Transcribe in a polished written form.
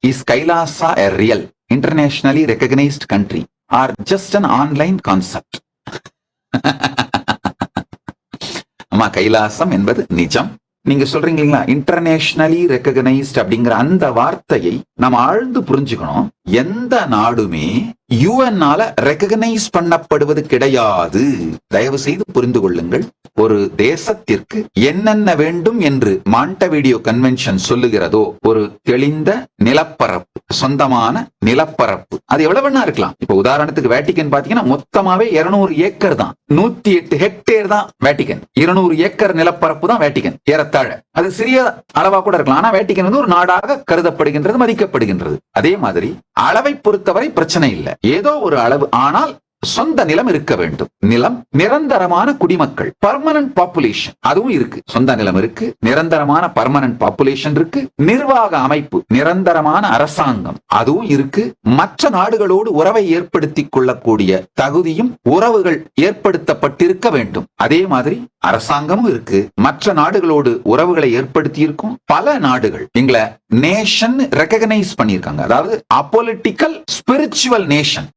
Is Kailasa a real internationally recognized country or just an online concept? ஆமா, கைலாசம் என்பது நிஜம். நீங்க சொல்றீங்க இல்லைங்களா, இன்டர்நேஷனலி ரெகக்னைஸ்ட் அப்படிங்கிற அந்த வார்த்தையை நம்ம ஆழ்ந்து புரிஞ்சுக்கணும். எந்த நாடுமே யுஎன்னால ரெகக்னைஸ் பண்ணப்படுவது கிடையாது. தயவு செய்து புரிந்து கொள்ளுங்கள். ஒரு தேசத்திற்கு என்னென்ன வேண்டும் என்று மாண்டவிடியோ கன்வென்ஷன் சொல்லுகிறதோ, ஒரு தெளிந்த நிலப்பரப்பு, சொந்தமான நிலப்பரப்பு, அது எவ்வளவு வேணா இருக்கலாம். இப்ப உதாரணத்துக்கு வேட்டிக்கன் பாத்தீங்கன்னா மொத்தமாவே 200 ஏக்கர் தான், 108 ஹெக்டேர் தான் வேட்டிக்கன். 200 ஏக்கர் நிலப்பரப்பு தான் வேட்டிக்கன் ஏறத்தாழ. அது சிறிய அளவா கூட இருக்கலாம். ஆனா வேட்டிக்கன் வந்து ஒரு நாடாக கருதப்படுகின்றது, மதிக்கப்படுகின்றது. அதே மாதிரி அளவை பொறுத்தவரை பிரச்சனை இல்லை, ஏதோ ஒரு அளவு. ஆனால் சொந்த நிலம் இருக்க வேண்டும். நிலம், நிரந்தரமான குடிமக்கள், பர்மனன்ட் பாப்புலேஷன், அதுவும் இருக்கு. சொந்த நிலம் இருக்கு, நிரந்தரமான பர்மனன்ட் பாப்புலேஷன் இருக்கு, நிர்வாக அமைப்பு, நிரந்தரமான அரசாங்கம், அதுவும் இருக்கு. மற்ற நாடுகளோடு உறவை ஏற்படுத்திக் கொள்ளக்கூடிய தகுதியும் உறவுகள் ஏற்படுத்தப்பட்டிருக்க வேண்டும். அதே மாதிரி அரசாங்கமும் இருக்கு. மற்ற நாடுகளோடு உறவுகளை ஏற்படுத்தி இருக்கும். பல நாடுகள் எங்களை நேஷன் ரெகக்னைஸ் பண்ணியிருக்காங்க. அதாவது அபொலிட்டிக்கல் ஸ்பிரிச்சுவல் நேஷன்.